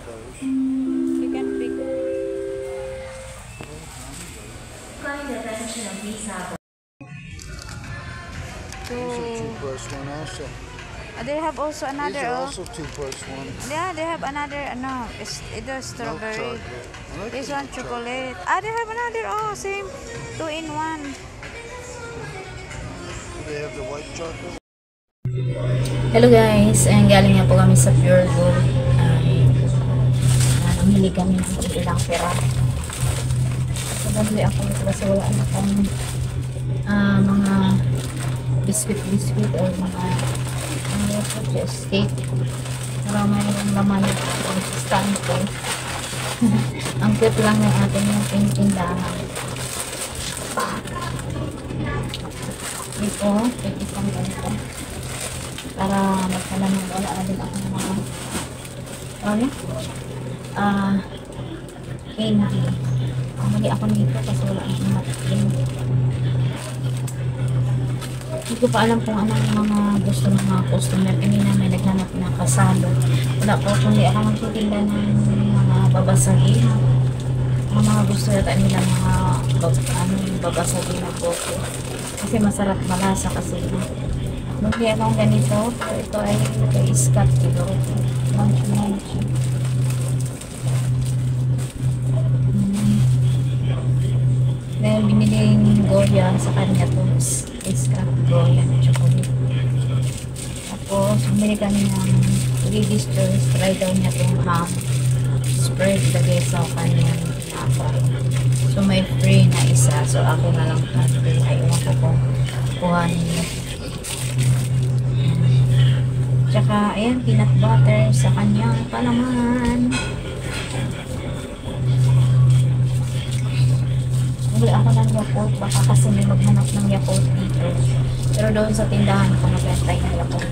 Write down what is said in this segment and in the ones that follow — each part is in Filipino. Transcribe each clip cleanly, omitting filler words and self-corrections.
those. You can pick. So, There's a two-brush one also. they have also These another. are Oh, also two-brush ones. yeah, they have another. No, it's Milk strawberry. chocolate. I like This the one milk chocolate. Ah, they have another. Oh, same. 2 in 1. Do they have the white chocolate? Hello guys, ayan galing nga po kami sa Pure Gold. Namili kami ng ilang pera. So, nabili ako ito kasi wala na pang mga biscuit or mga steak. Marami yung laman yung stand ko. Ang cute lang ng ating yung tindahan. Ito, isang ganito. Para magkalaman wala na din ako ng mga candy. Mali ako nito kasi wala akong matikin. Hindi ko pa alam kung anong mga gusto ng mga customer. Kanina may naghanap na kasalo. Wala po kundi ako magtitinda ng mga babasagin. Ang mga gusto yata nila mga babasagin na coco. Kasi masarap malasa kasi. Bumili akong ganito. Ito ay kay Scott kilo. Munch. Then biniling Goya sa kanya to. Scott Goya na chocolate. Tapos bumili kami ng Ladies Choice. Try daw niya itong ham. Spread lagay sa kanyang pinapay. So may free na isa. So ako na lang natin. Ayaw ko kung kuhanin niya. Tsaka, ayan, peanut butter sa kanyang palaman. Bumili ako ng Yakult. Baka kasi may maghanap ng Yakult dito. Pero doon sa tindahan ko nagbentay ng Yakult.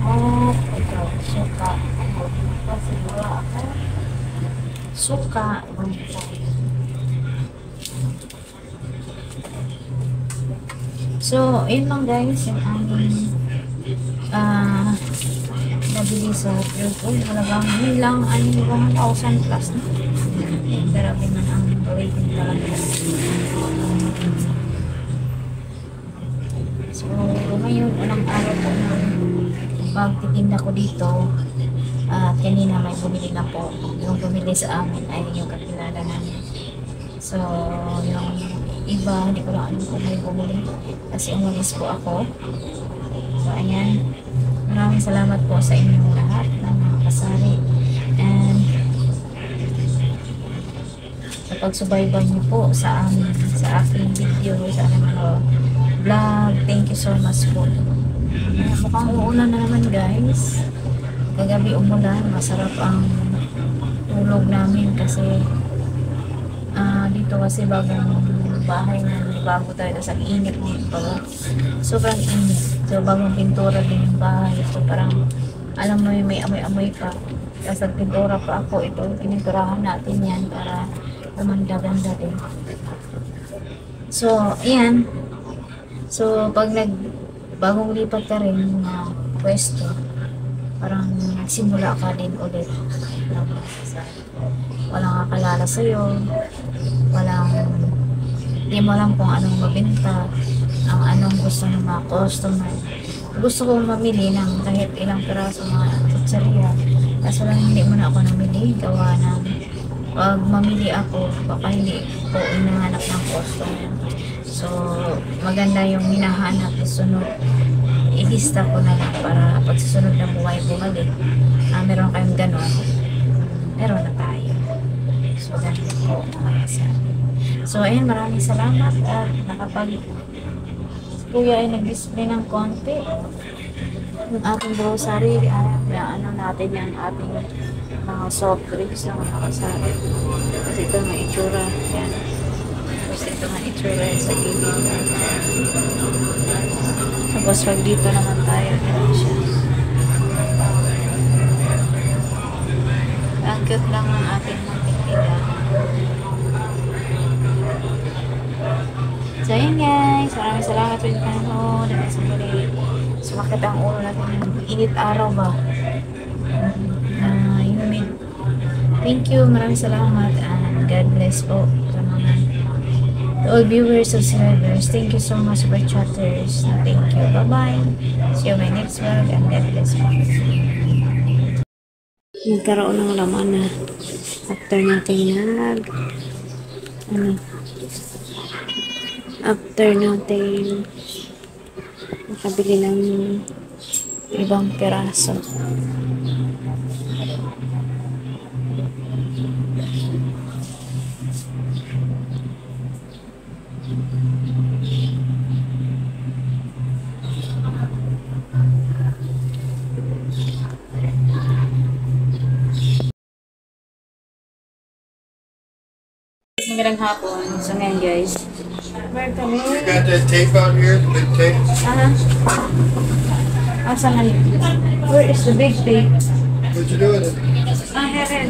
Oh, ito. Suka. Kasi wala ako. Suka. So, yun lang guys, yung aming nabili sa Pure Gold. Talagang yun lang, 1,000 plus na. Grabe man ang rating talaga. So, ngayon, unang araw po na pagtitinda ko dito. Kanina may bumili na po. Yung bumili sa amin ay yung kakilala namin. So, yung iba, hindi ko lang alam kung may bumili. Kasi umalis po ako. So, ayan. Maraming salamat po sa inyong lahat ng mga kasari. And, sa pagsubaybay niyo po sa amin, sa aking video, sa aking vlog. Thank you so much po. Mukhang uulan na naman guys. Kagabi umulan. Masarap ang tulog namin kasi dito kasi bagong bahay na bago tayo sa init dito. Sobrang init. So bagong pintura din yung bahay. So parang alam mo yung may amoy-amoy pa. Tapos nagpintura pa ako. Ito, pininturahan natin yan para gumanda-ganda din. So, ayan. So, pag bagong lipat ka rin na pwesto, parang nagsimula ka din ulit. Walang kakalala sa'yo. Hindi mo alam kung anong mabenta, ang anong gusto ng mga customer. Gusto kong mamili ng kahit ilang piraso mga chicheria. Kaso lang hindi mo na ako namili. Gawa ng pag mamili ako, baka hindi ko inahanap ng customer. So, maganda yung hinahanap. Sunod, ilista ko na lang para pag susunod na buhay bumalik. Meron kayong ganon. Meron na tayo. So, ganun po mga kasama. So, ayun, maraming salamat at nakapag kuya ay nag-display ng konti yung ating grocery. Ano natin yung ating mga soft drinks na mga kasama. Kasi ito nga itsura. Yan. Tapos ito nga itsura sa gilid. Tapos pag dito naman tayo, ganun siya. Ang cute lang ang ating munting tindahan. So, yun guys. Maraming salamat sa inyong panonood. So, sumakit ang ulo natin. Init araw ba? Humid. Thank you. Maraming salamat. And God bless po sa mga to all viewers, subscribers. Thank you so much for chatters. Thank you. Bye-bye. See you my next vlog. And God bless po. Nagkaroon ng laman na after natin after natin nakabili ng ibang piraso. Magandang hapon. So ngayon guys, meron kami. You got that tape out here, the big tape? Asan? Where is the big tape? What'd you do with it? Here.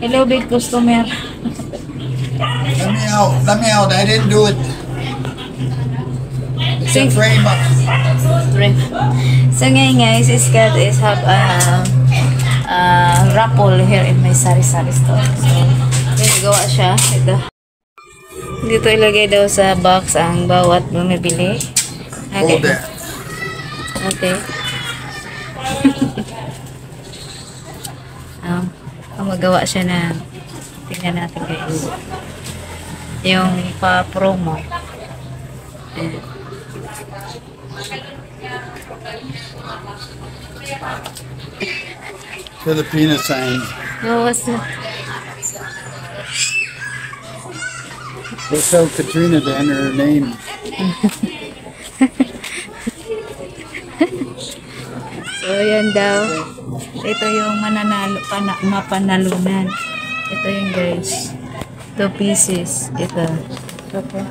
Hello, big customer. Let me out. Let me out. I didn't do it. It's a frame up. So ngayon guys, Scott is have raffle here in my sari-sari store. So, gawa siya. Ito. Dito ilagay daw sa box ang bawat bumibili. Okay. Hold that. Okay. Magawa siya na tingnan natin guys. Yung pa-promo. Filipina sign. Oh, what's that? They tell Katrina to enter her name. So, yan daw. Ito yung mapanalunan. Ito yung guys. 2 pieces. Ito.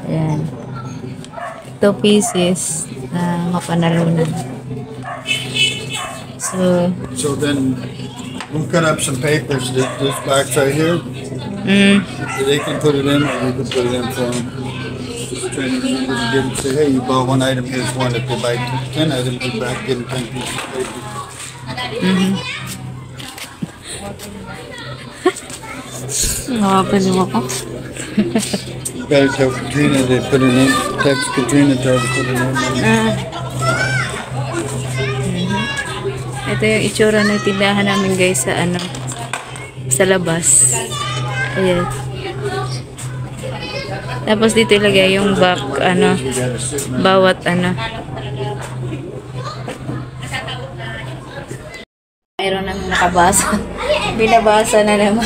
Ayan. 2 pieces na mapanalunan. So then we'll cut up some papers. This box right here. They can put it in, or we can put it in for them. Just trying to remember to give them, say, hey, you bought 1 item, here's 1. If they buy 10 items, you back, give them 10 pieces of paper. Pwede mo ko? You better tell Katrina to put her name, text Katrina, tell her to put her name in. Ito yung itsura ng tindahan namin guys sa sa labas. Ayan. Tapos dito ilagay yung back bawat mayroon nang nakabasa. Binabasa na naman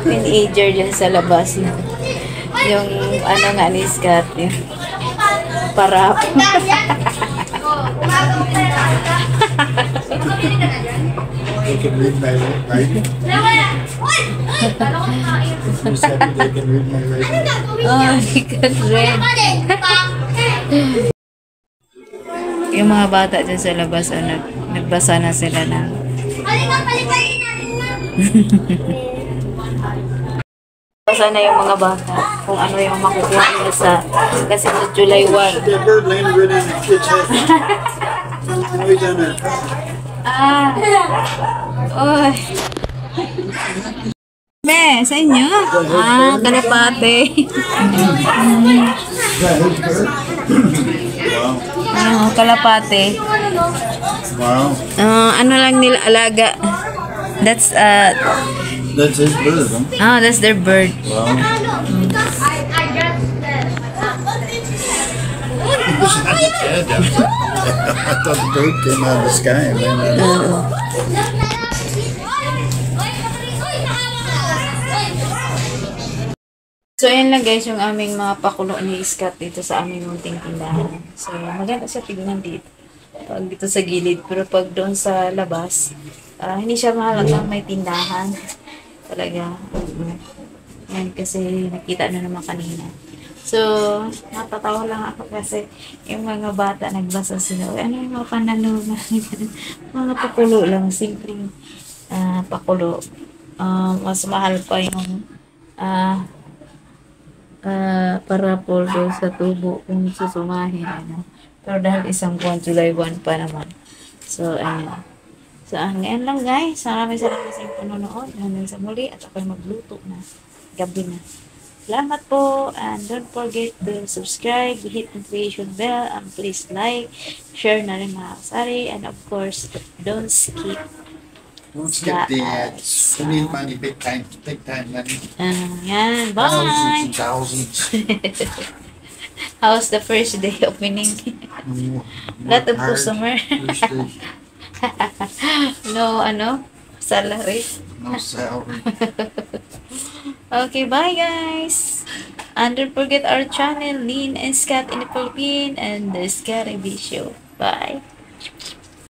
teenager dyan sa labas na yung nga ni Scott yung parap. They can read my writing. You said they can read my writing. Oh, he can read. Yung mga bata dyan sa labas, nagbasa na sila ng basa na yung mga bata kung ano yung makukuha nila kasi sa July 1. That bird landed right in the kid's head. Way down there. Oy. Me, sa inyo? Kalapate. Kalapate. Wow. Ano lang nila alaga. That's his bird, huh? that's their bird. Wow. I thought the bird came out of the sky and landed. So, ayan lang guys yung aming mga pakulo ni Scott dito sa aming munting tindahan. So, maganda siya tignan dito. Pag dito sa gilid. Pero pag doon sa labas, hindi siya mahalatang may tindahan. Talaga. Yan, kasi nakita na naman kanina. So, natatawa lang ako kasi yung mga bata nagbasa sila. Ano yung mga panalungan? Mga pakulo lang. Simpleng pakulo. Mas mahal pa yung para po doon sa tubo kung susumahin. Ano. Pero dahil isang buwan, July 1 pa naman. So, ayan. So, ngayon lang guys. Maraming salamat sa inyong panonood. Hanggang sa muli at ako'y magluto na. Gabi na. Salamat po. And don't forget to subscribe, hit notification bell, and please like, share na rin mga kasari. And of course, don't skip. Don't skip the ads. We need money, big time money. Yan. Thousands and Bye! thousands. How's the first day opening? Lot of customer. First day, No, salary. no salary. Okay, bye guys. And don't forget our channel, Lynn and Scott in the Philippines and the Scary Show. Bye.